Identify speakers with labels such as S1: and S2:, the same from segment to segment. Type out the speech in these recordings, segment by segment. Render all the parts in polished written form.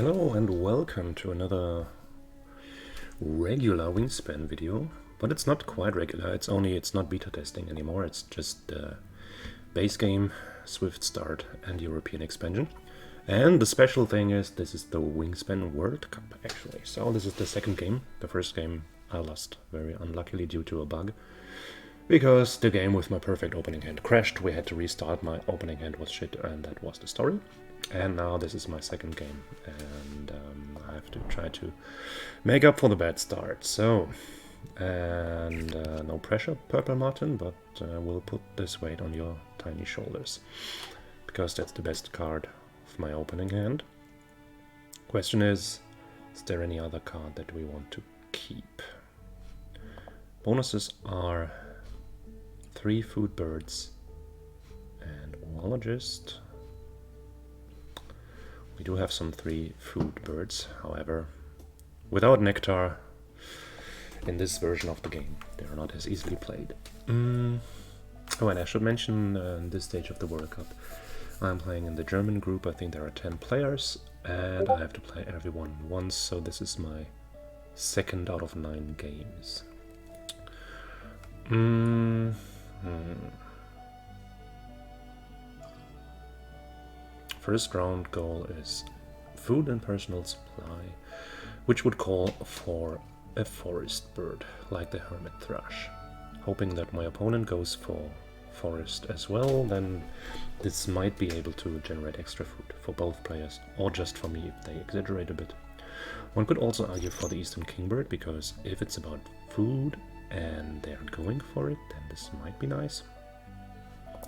S1: Hello and welcome to another regular Wingspan video, but it's not quite regular. It's not beta testing anymore. It's just the base game, Swift Start and European expansion. And the special thing is this is the Wingspan World Cup actually. So this is the second game. The first game I lost very unluckily due to a bug. Because the game with my perfect opening hand crashed, we had to restart, my opening hand was shit, and that was the story. And now this is my second game, and I have to try to make up for the bad start. So, and no pressure, Purple Martin, but we'll put this weight on your tiny shoulders, because that's the best card of my opening hand. Question is there any other card that we want to keep? Bonuses are 3 food birds and Oologist. We do have some 3 food birds, however, without nectar in this version of the game. They are not as easily played. Oh, and I should mention in this stage of the World Cup, I'm playing in the German group. I think there are 10 players, and I have to play everyone once, so this is my second out of 9 games. First round goal is food and personal supply, which would call for a forest bird, like the hermit thrush. Hoping that my opponent goes for forest as well, then this might be able to generate extra food for both players, or just for me if they exaggerate a bit. One could also argue for the eastern kingbird, because if it's about food and they're going for it, then this might be nice.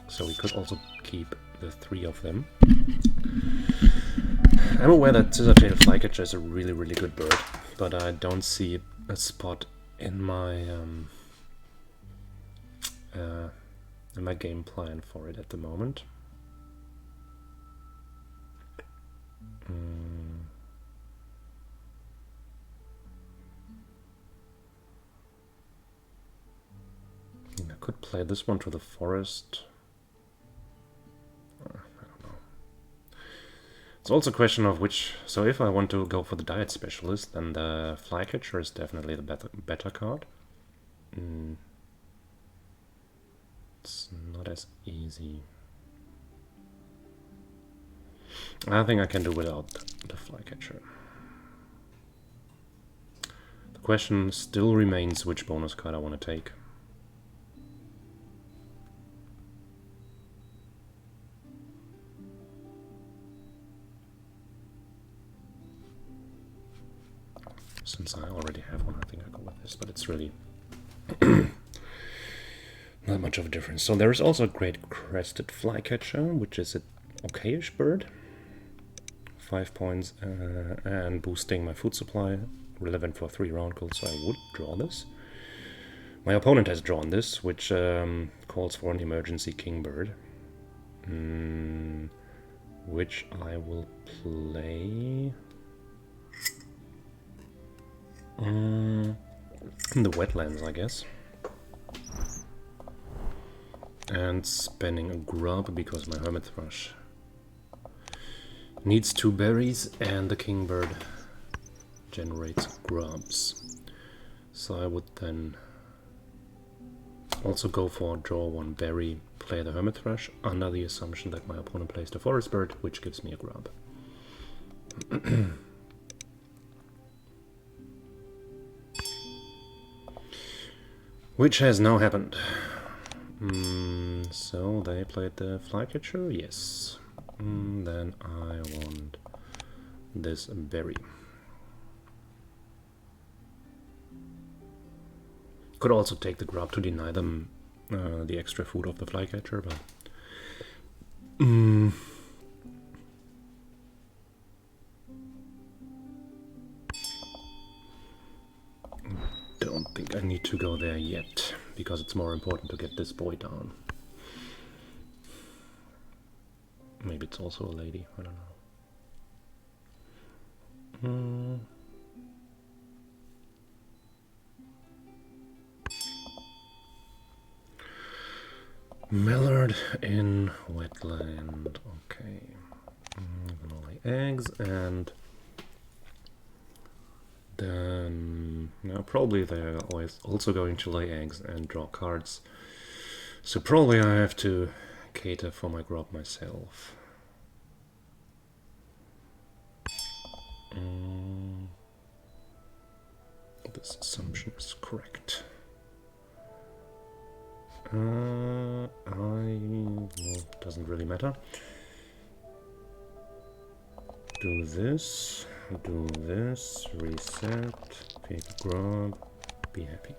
S1: So we could also keep the 3 of them. I'm aware that Scissortail Flycatcher is a really good bird, but I don't see a spot in my game plan for it at the moment. I could play this one to the forest. I don't know. It's also a question of which. So if I want to go for the diet specialist, then the Flycatcher is definitely the better card. It's not as easy. I think I can do without the Flycatcher. The question still remains which bonus card I want to take. Since I already have one, I think I'll go with this, but it's really not much of a difference. So there is also a great crested Flycatcher, which is an okayish bird. 5 points and boosting my food supply, relevant for 3 round goals, so I would draw this. My opponent has drawn this, which calls for an emergency kingbird, which I will play in the wetlands, I guess. And spending a grub because my hermit thrush needs 2 berries and the kingbird generates grubs. So I would then also go for draw 1 berry, play the hermit thrush, under the assumption that my opponent plays the forest bird, which gives me a grub. Which has now happened. So they played the Flycatcher, yes. Then I want this berry. Could also take the grub to deny them the extra food of the Flycatcher, but don't think I need to go there yet, because it's more important to get this boy down. Maybe it's also a lady, I don't know. Mallard in wetland, okay. I'm gonna lay eggs and then no, probably they're always also going to lay eggs and draw cards. So probably I have to cater for my grub myself. This assumption is correct. Well, doesn't really matter. Do this, reset, pick grub, be happy.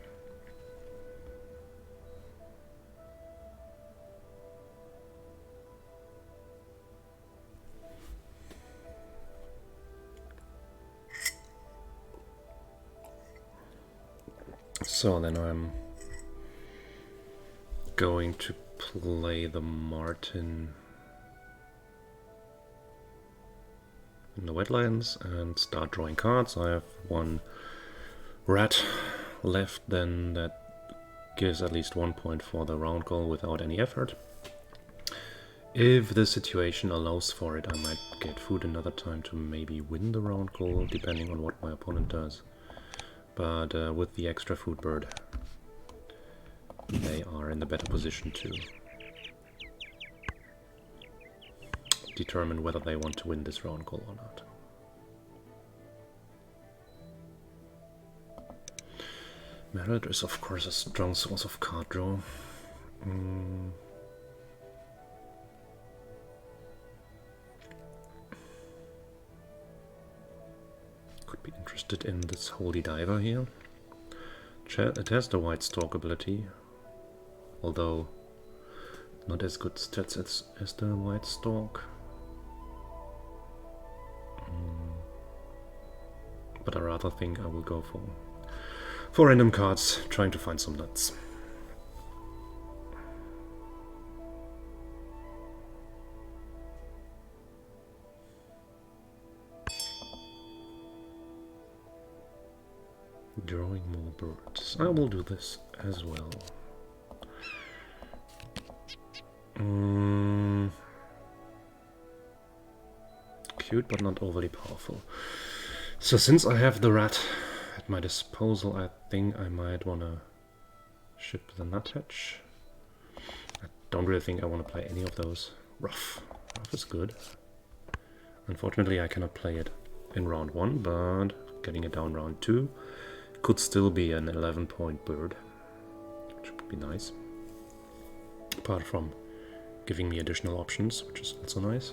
S1: So then I'm going to play the Martin in the wetlands and start drawing cards. I have one rat left then that gives at least 1 point for the round goal without any effort. If the situation allows for it, I might get food another time to maybe win the round goal, depending on what my opponent does. But with the extra food bird, they are in the better position to determine whether they want to win this round goal or not. Merit is of course a strong source of card draw. Could be interested in this Holy Diver here. It has the White Stalk ability, although not as good stats as the White Stalk. But I rather think I will go for random cards, trying to find some nuts. Drawing more birds. I will do this as well. Cute, but not overly powerful. So since I have the rat at my disposal, I think I might want to ship the nuthatch. I don't really think I want to play any of those. Rough. Rough is good. Unfortunately, I cannot play it in round 1, but getting it down round 2 could still be an 11-point bird, which would be nice. Apart from giving me additional options, which is also nice.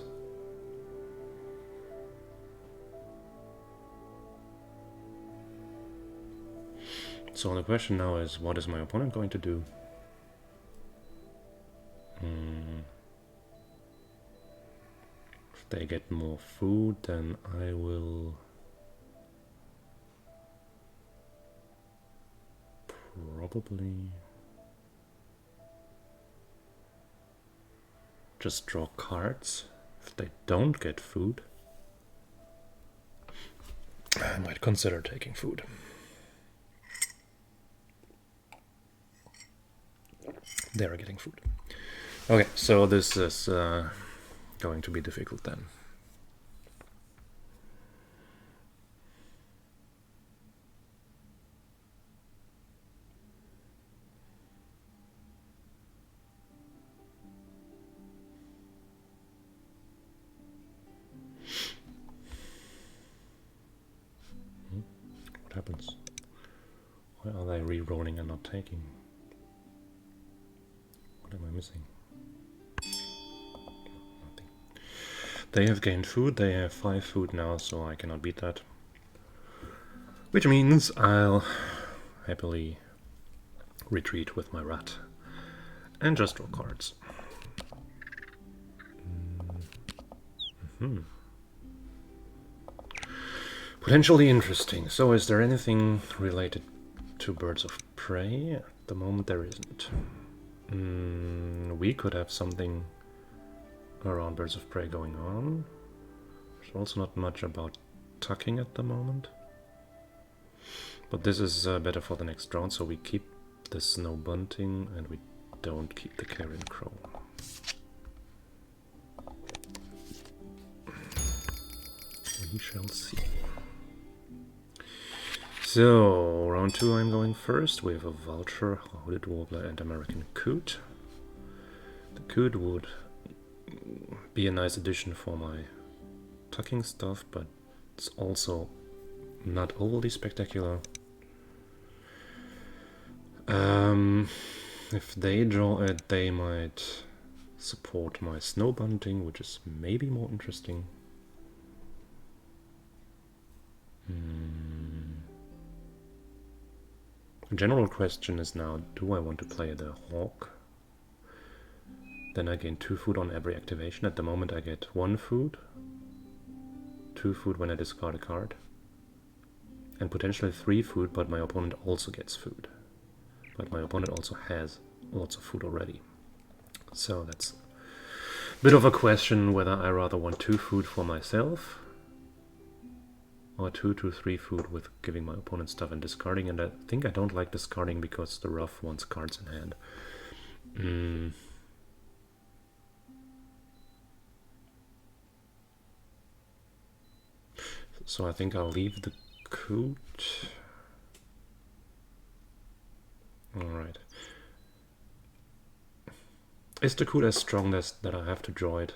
S1: So the question now is, what is my opponent going to do? If they get more food, then I will probably just draw cards. If they don't get food, I might consider taking food. They're getting food. Okay, so this is going to be difficult then. What happens? Why are they re-rolling and not taking? What am I missing? Nothing. They have gained food, they have 5 food now, so I cannot beat that. Which means I'll happily retreat with my rat and just draw cards. Potentially interesting. So is there anything related to birds of prey? At the moment there isn't. We could have something around birds of prey going on. There's also not much about tucking at the moment. But this is better for the next round, so we keep the snow bunting and we don't keep the carrion crow. We shall see. So, round 2 I'm going first. We have a vulture, hooded warbler and American coot. The coot would be a nice addition for my tucking stuff, but it's also not overly spectacular. If they draw it, they might support my snow bunting, which is maybe more interesting. The general question is now, do I want to play the hawk? Then I gain 2 food on every activation. At the moment I get 1 food, 2 food when I discard a card, and potentially 3 food, but my opponent also gets food. But my opponent also has lots of food already. So that's a bit of a question whether I rather want 2 food for myself or 2 to 3 food with giving my opponent stuff and discarding. And I think I don't like discarding because the rough wants cards in hand. So I think I'll leave the coot. Alright. Is the coot as strong as that I have to draw it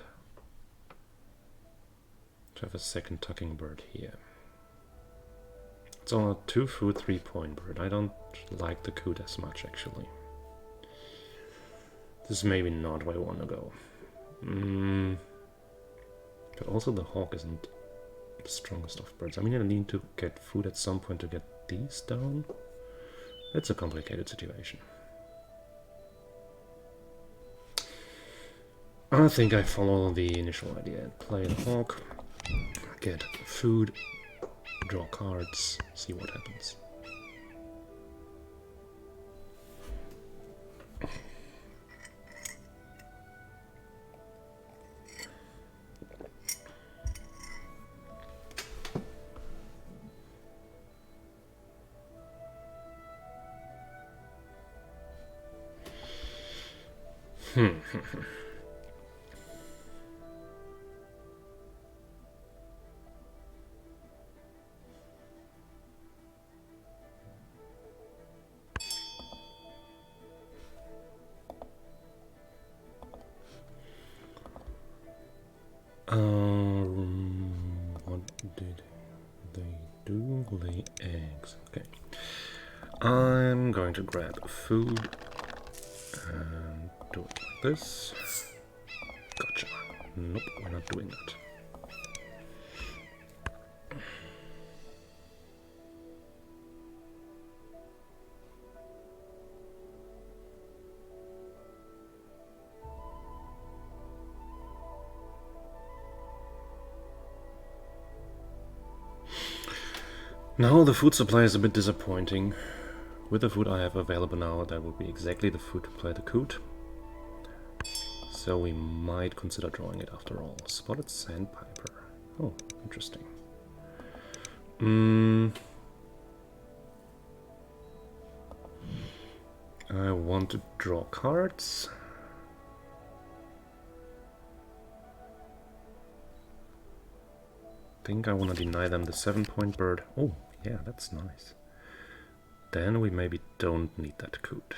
S1: to have a second tucking bird here? It's on a 2 food, 3 point bird. I don't like the coot as much actually. This is maybe not where I want to go. But also the hawk isn't the strongest of birds. I mean, I need to get food at some point to get these down. It's a complicated situation. I think I follow the initial idea. Play the hawk, get food, draw cards, see what happens. What did they do? Lay eggs. Okay. I'm going to grab food and do it like this. Gotcha. Nope, we're not doing that. Now the food supply is a bit disappointing. With the food I have available now, that would be exactly the food to play the coot. So we might consider drawing it after all. Spotted Sandpiper. Oh, interesting. I want to draw cards. I think I want to deny them the 7-point bird. Oh, yeah, that's nice. Then we maybe don't need that coot.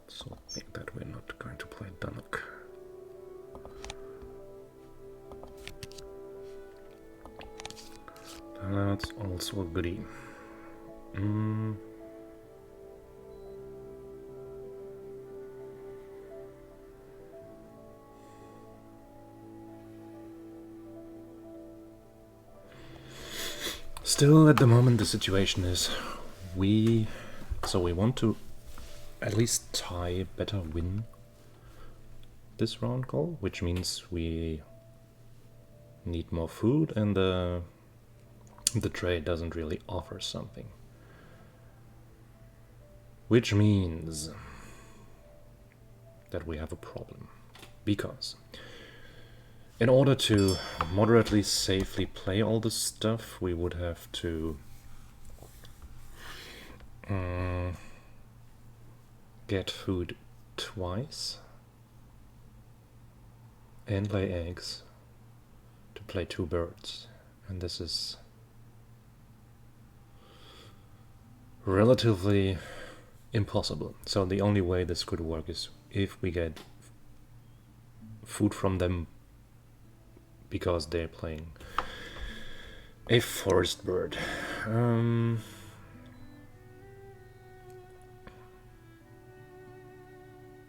S1: So I think that we're not going to play Dunnock. That's also a goodie. Still, at the moment, the situation is we want to at least tie, better win this round goal, which means we need more food, and the trade doesn't really offer something. Which means that we have a problem, because in order to moderately safely play all this stuff, we would have to get food twice and lay eggs to play 2 birds. And this is relatively impossible. So the only way this could work is if we get food from them because they're playing a forest bird.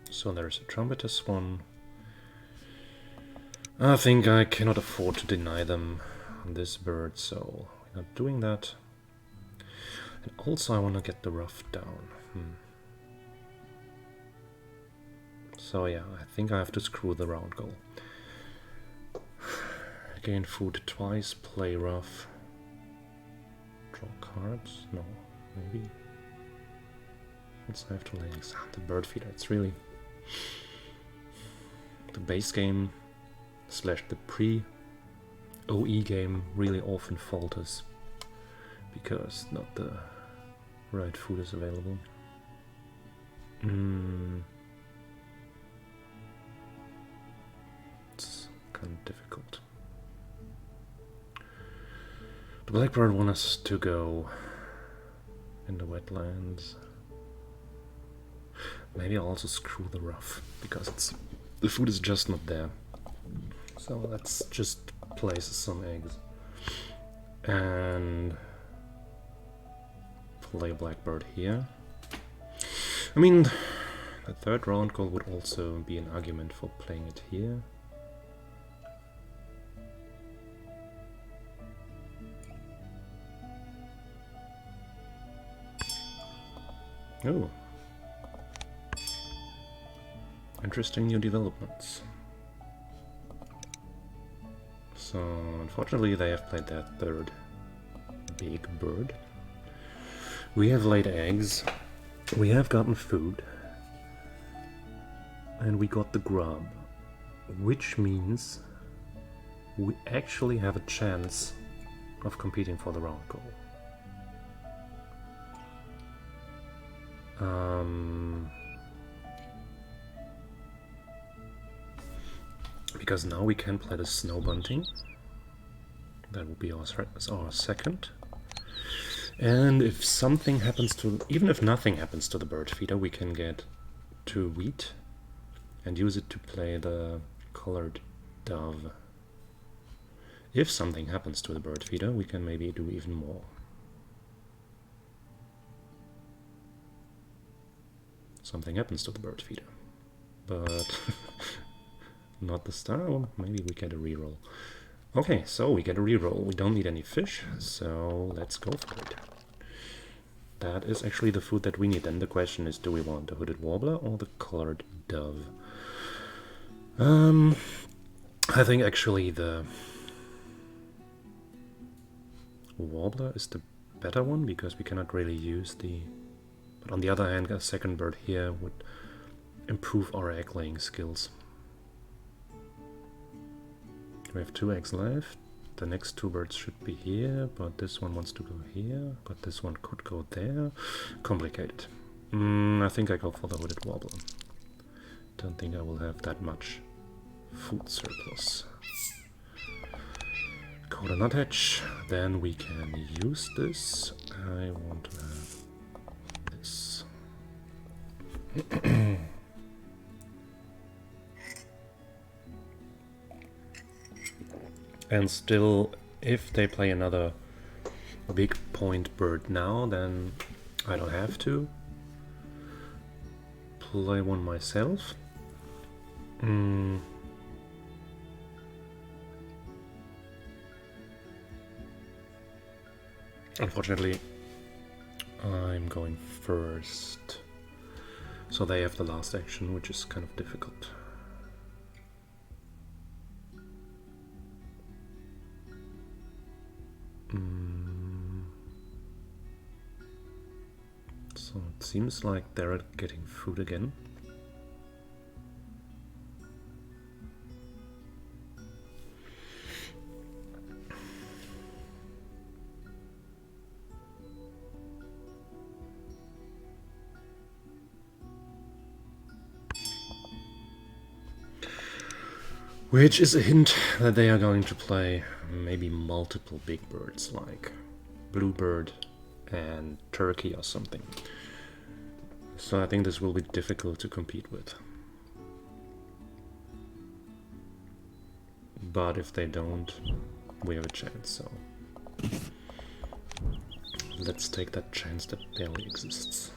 S1: So there's a trumpeter swan. I think I cannot afford to deny them this bird, so we're not doing that. And also I want to get the ruff down. So yeah, I think I have to screw the round goal. Gain food twice, play rough. Draw cards? No, maybe. Also have to legs. The bird feeder, it's really... The base game / the pre-OE game really often falters because not the right food is available. It's kind of difficult. The blackbird wants us to go in the wetlands. Maybe I'll also screw the ruff because the food is just not there. So let's just place some eggs and play a blackbird here. I mean, the third round goal would also be an argument for playing it here. Oh. Interesting new developments. So, unfortunately they have played their third big bird. We have laid eggs, we have gotten food, and we got the grub, which means we actually have a chance of competing for the round goal. Because now we can play the snow bunting. That will be our second. And if something happens to, even if nothing happens to the bird feeder, we can get 2 wheat and use it to play the colored dove. If something happens to the bird feeder, we can maybe do even more. Something happens to the bird feeder, but not the star. Well, maybe we get a reroll. Okay, so we get a reroll. We don't need any fish, so let's go for it. That is actually the food that we need. Then the question is, do we want the hooded warbler or the colored dove? I think actually the warbler is the better one because we cannot really use the... But on the other hand, a second bird here would improve our egg laying skills. We have 2 eggs left. The next 2 birds should be here, but this one wants to go here, but this one could go there. Complicated. I think I go for the hooded warbler. Don't think I will have that much food surplus. Go to nut hatch, then we can use this. I want to have this. And still, if they play another big point bird now, then I don't have to play one myself. Unfortunately, I'm going first, so they have the last action, which is kind of difficult. So it seems like they're getting food again. Which is a hint that they are going to play maybe multiple big birds like bluebird and turkey or something. So I think this will be difficult to compete with. But if they don't, we have a chance, so let's take that chance that barely exists.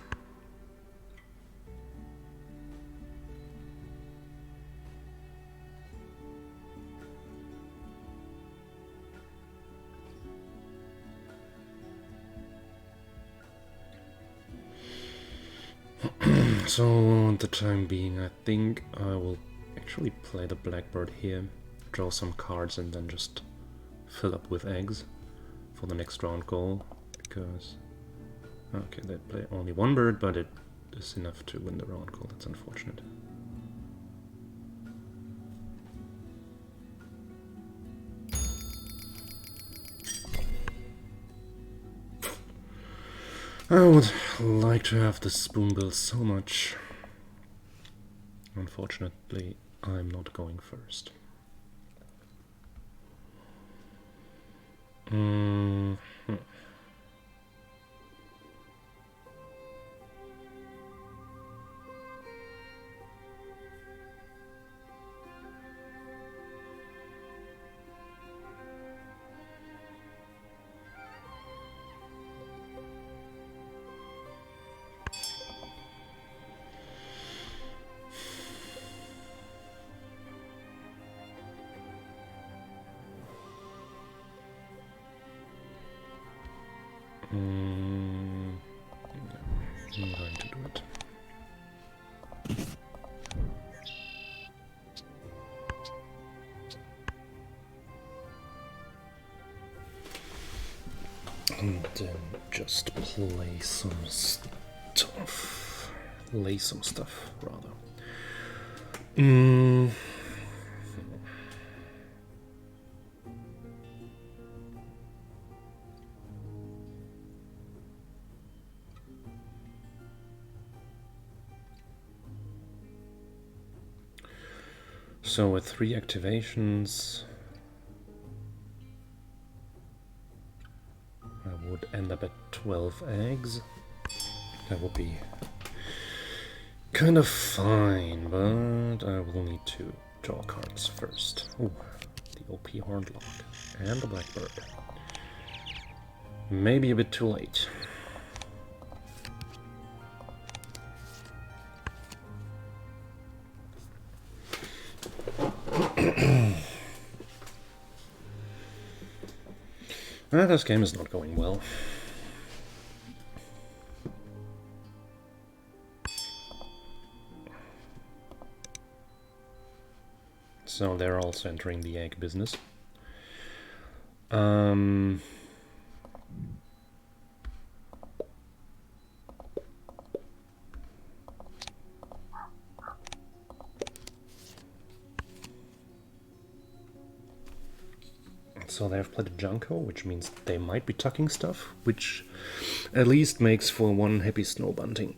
S1: So, the time being, I think I will actually play the blackbird here, draw some cards and then just fill up with eggs for the next round goal, because... okay, they play only one bird, but it is enough to win the round goal. That's unfortunate. I would like to have the spoonbill so much. Unfortunately, I'm not going first. I'm going to do it. And then just play some stuff. Lay some stuff, rather. So with 3 activations, I would end up at 12 eggs. That would be kind of fine, but I will need to draw cards first. Ooh, the OP Hornlock and the Blackbird. Maybe a bit too late. This game is not going well. So they're also entering the egg business. So they've played a Junko, which means they might be tucking stuff, which at least makes for one happy snow bunting.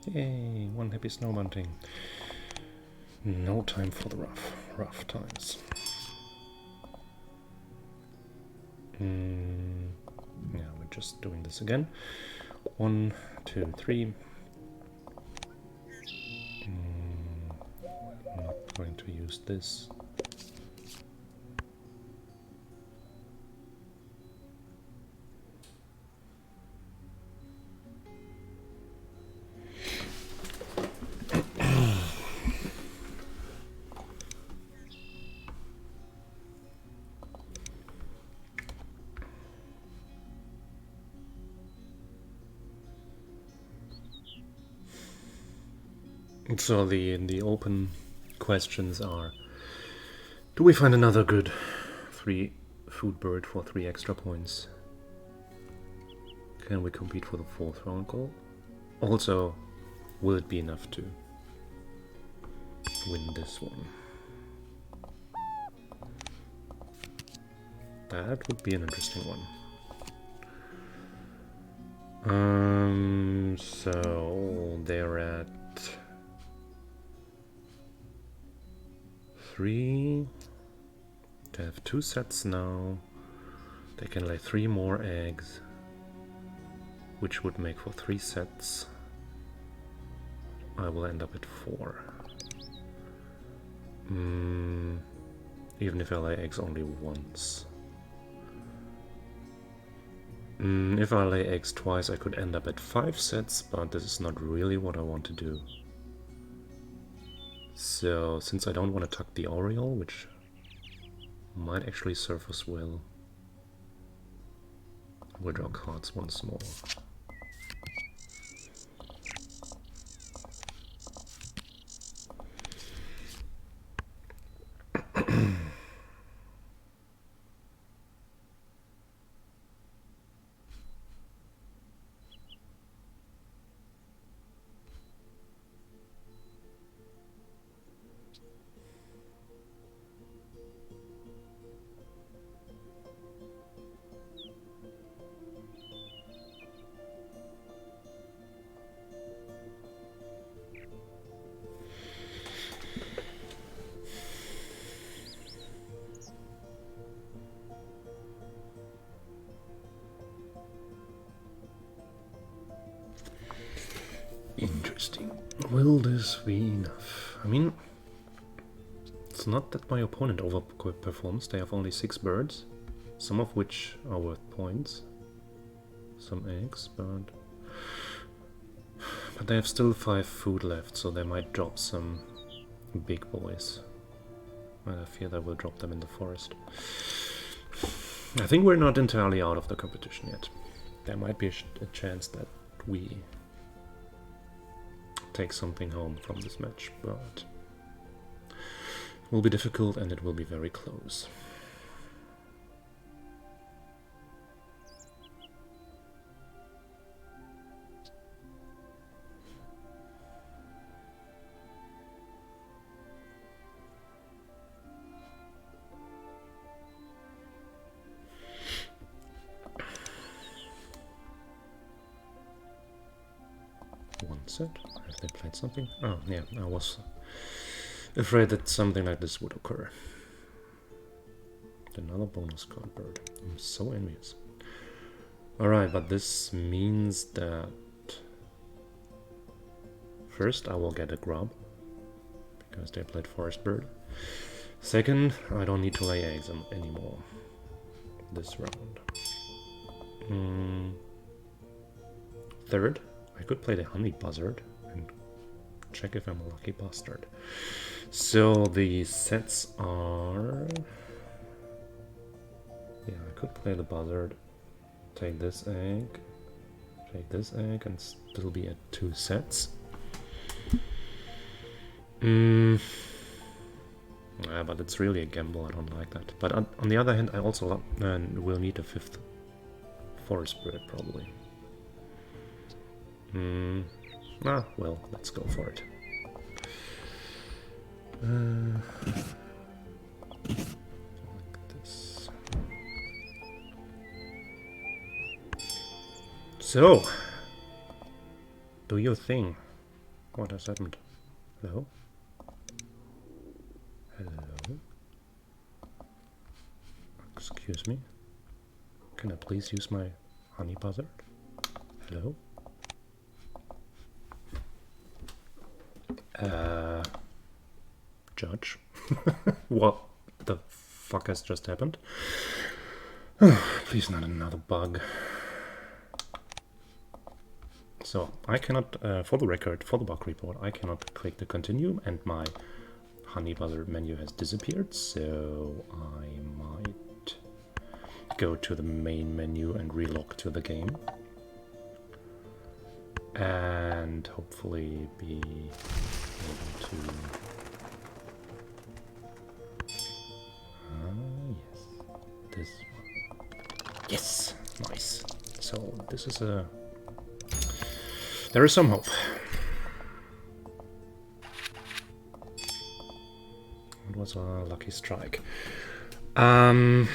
S1: Yay, one happy snow bunting. No time for the rough times. Yeah, we're just doing this again. 1, 2, 3. I'm not going to use this. So the open questions are: do we find another good 3 food bird for 3 extra points? Can we compete for the 4th round goal? Also, will it be enough to win this one? That would be an interesting one. So they're at 3. They have 2 sets now. They can lay 3 more eggs, which would make for 3 sets. I will end up at 4. Even if I lay eggs only once. If I lay eggs twice, I could end up at 5 sets, but this is not really what I want to do. So, since I don't want to tuck the Oriole, which might actually serve us well, we'll draw cards once more. Interesting. Will this be enough? I mean, it's not that my opponent overperforms. They have only 6 birds, some of which are worth points. Some eggs, but they have still 5 food left, so they might drop some big boys. I fear they will drop them in the forest. I think we're not entirely out of the competition yet. There might be a chance that we take something home from this match, but it will be difficult and it will be very close. One set. Have they played something? Oh, yeah, I was afraid that something like this would occur. Another bonus card bird. I'm so envious. Alright, but this means that first I will get a grub, because they played forest bird. Second, I don't need to lay eggs anymore this round. Third, I could play the honey buzzard and check if I'm a lucky bastard. So the sets are... yeah, I could play the buzzard, take this egg, and still be at 2 sets. Yeah, but it's really a gamble, I don't like that. But on the other hand, I also will need a 5th forest bird, probably. Well, let's go for it. Like this. So, do your thing. What has happened? Hello? Hello? Excuse me? Can I please use my honey buzzard? Hello? Judge? What the fuck has just happened? Please not another bug. So, I cannot, for the record, for the bug report, I cannot click the continue and my honey buzzard menu has disappeared, so I might go to the main menu and relog to the game. And hopefully be able to... yes, this one. Yes, nice. So this is a... there is some hope. It was a lucky strike. Now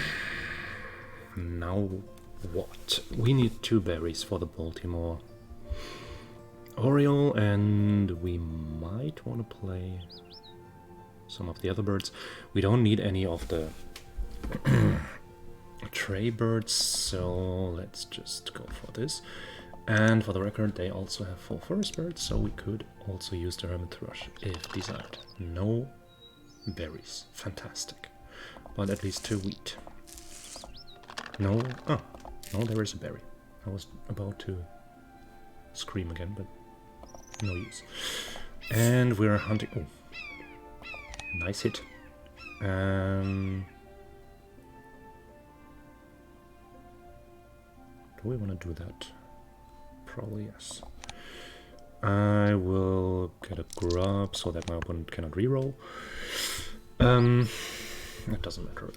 S1: what? We need 2 berries for the Baltimore Oriole, and we might want to play some of the other birds. We don't need any of the tray birds, so let's just go for this. And for the record, they also have 4 forest birds, so we could also use the hermit thrush if desired. No berries. Fantastic. But at least 2 wheat. No. Oh, no, there is a berry. I was about to scream again, but no use. And we're hunting. Oh, nice hit. Do we want to do that? Probably yes. I will get a grub so that my opponent cannot reroll. It doesn't matter.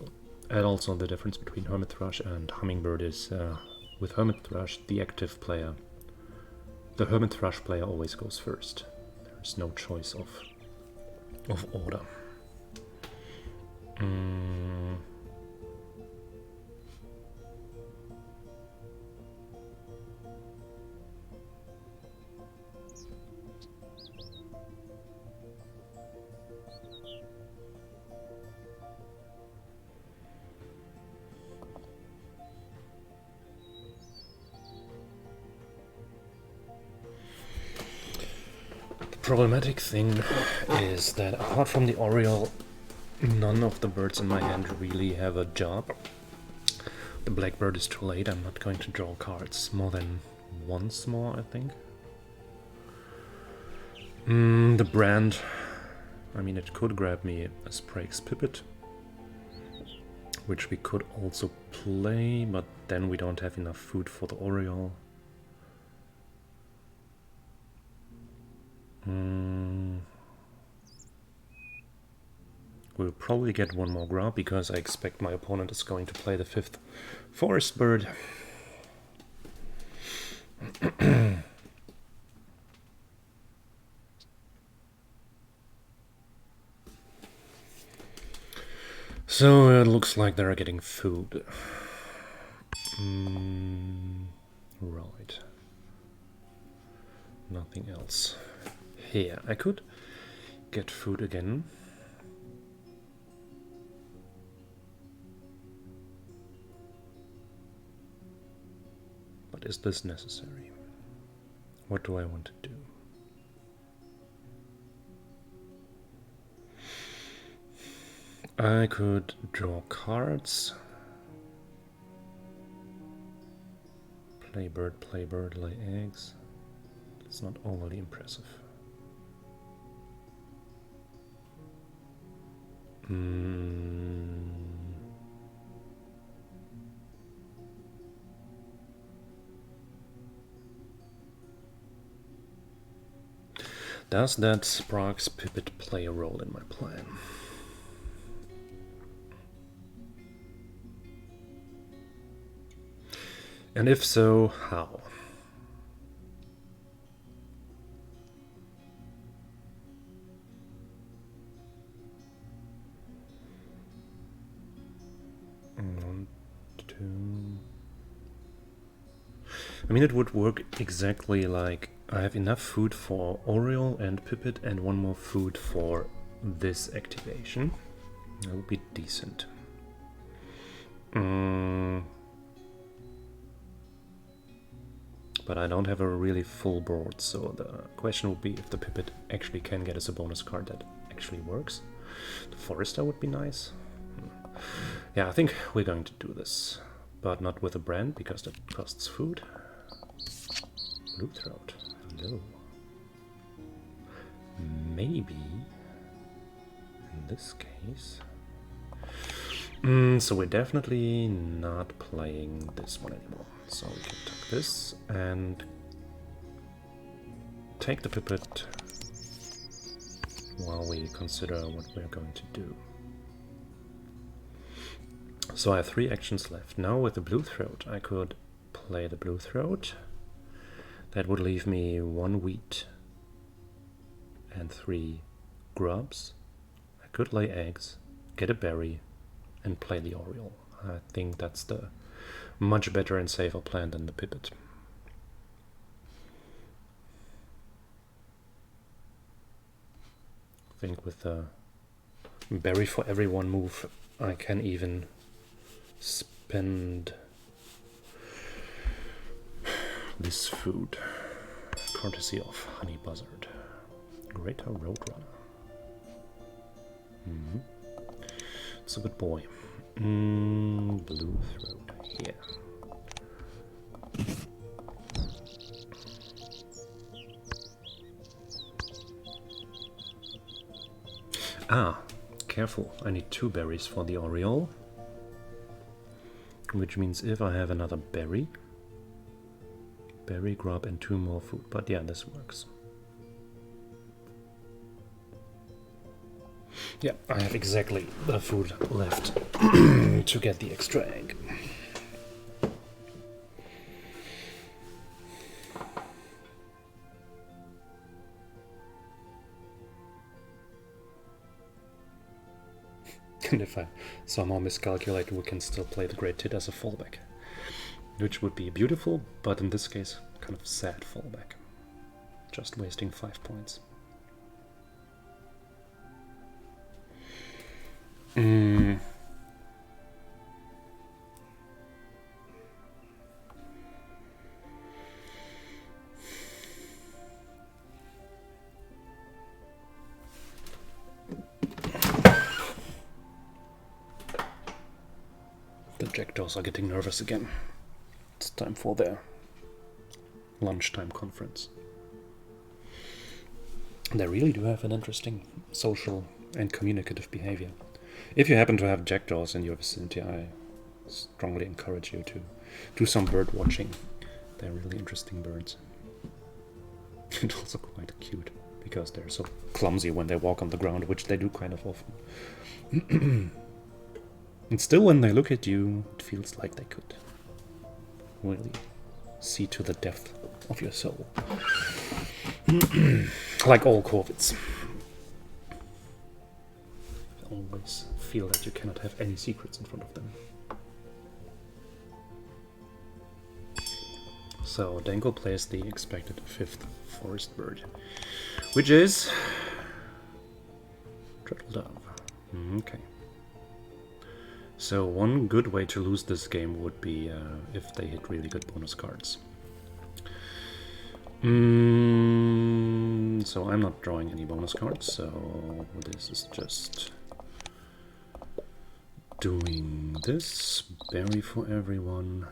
S1: And also the difference between hermit thrush and hummingbird is with hermit thrush, the active player, the hermit thrush player always goes first. There's no choice of order. Problematic thing is that apart from the Oriole, none of the birds in my hand really have a job. The blackbird is too late. I'm not going to draw cards more than once more, I think. The brand, I mean, it could grab me a Sprague's Pipit, which we could also play, but then we don't have enough food for the Oriole. We'll probably get one more grub because I expect my opponent is going to play the 5th forest bird. So it looks like they're getting food. Right. Nothing else. Here, I could get food again. But is this necessary? What do I want to do? I could draw cards. Play bird, lay eggs. It's not overly impressive. Does that Sprague's Pipit play a role in my plan? And if so, how? I mean, it would work exactly like I have enough food for Oriole and Pipit and one more food for this activation. That would be decent. But I don't have a really full board, so the question would be if the Pipit actually can get us a bonus card that actually works. The Forester would be nice. Yeah, I think we're going to do this, but not with a brand because that costs food. Blue throat. Hello. Maybe in this case. So we're definitely not playing this one anymore. So we can take this and take the Pipit while we consider what we're going to do. So I have 3 actions left. Now with the Blue Throat I could play the Blue Throat. That would leave me 1 wheat and 3 grubs. I could lay eggs, get a berry, and play the Oriole. I think that's the much better and safer plan than the pipit. I think with the berry for everyone move, I can even spend this food, courtesy of Honey Buzzard. Greater Roadrunner. It's a good boy. Blue throat here. Ah, careful. I need 2 berries for the Oriole. Which means if I have another berry, grub and 2 more food. But yeah, this works. Yeah, I have exactly the food left to get the extra egg. And if I somehow miscalculate, we can still play the Great Tit as a fallback. Which would be beautiful, but in this case, kind of sad fallback. Just wasting 5 points. The jackdaws are getting nervous again. It's time for their lunchtime conference. They really do have an interesting social and communicative behavior. If you happen to have jackdaws in your vicinity, I strongly encourage you to do some bird watching. They're really interesting birds. And also quite cute, because they're so clumsy when they walk on the ground, which they do kind of often. And still, when they look at you, it feels like they could really see to the depth of your soul. Like all corvids. Always feel that you cannot have any secrets in front of them. So Dango plays the expected 5th forest bird, which is turtle dove. Okay. So one good way to lose this game would be if they hit really good bonus cards. So I'm not drawing any bonus cards, so this is just doing this. Berry for everyone,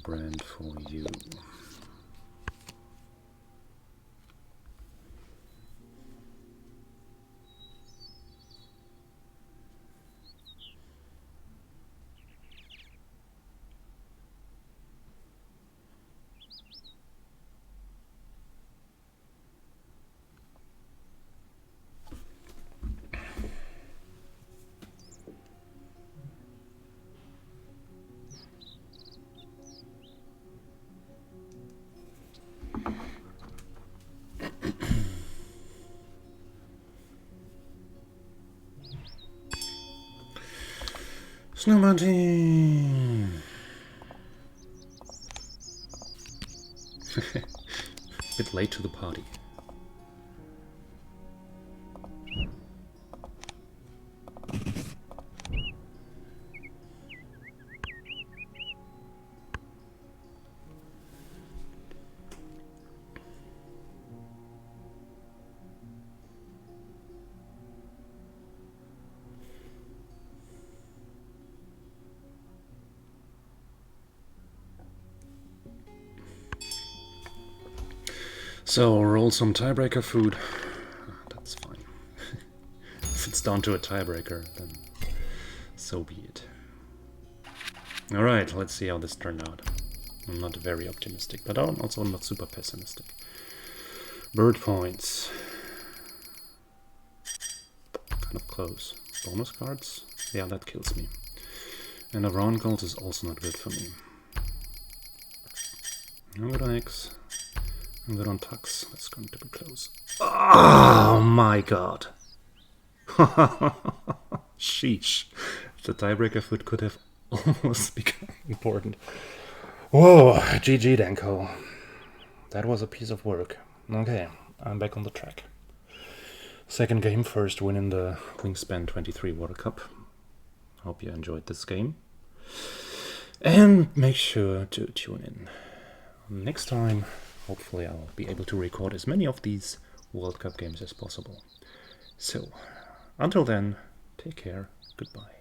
S1: brand for you. Snowmountain! Bit late to the party. So, roll some tiebreaker food. That's fine. If it's down to a tiebreaker, then so be it. Alright, let's see how this turned out. I'm not very optimistic, but I'm also not super pessimistic. Bird points. Kind of close. Bonus cards? Yeah, that kills me. And a round gold is also not good for me. I'm good on X. I'm good on Tux. That's going to be close. Oh my god. Sheesh. The tiebreaker food could have almost become important. Whoa, GG Danko. That was a piece of work. Okay, I'm back on the track. Second game, first win in the Wingspan 23 World Cup. Hope you enjoyed this game. And make sure to tune in. Next time, hopefully I'll be able to record as many of these World Cup games as possible. So, until then, take care, goodbye.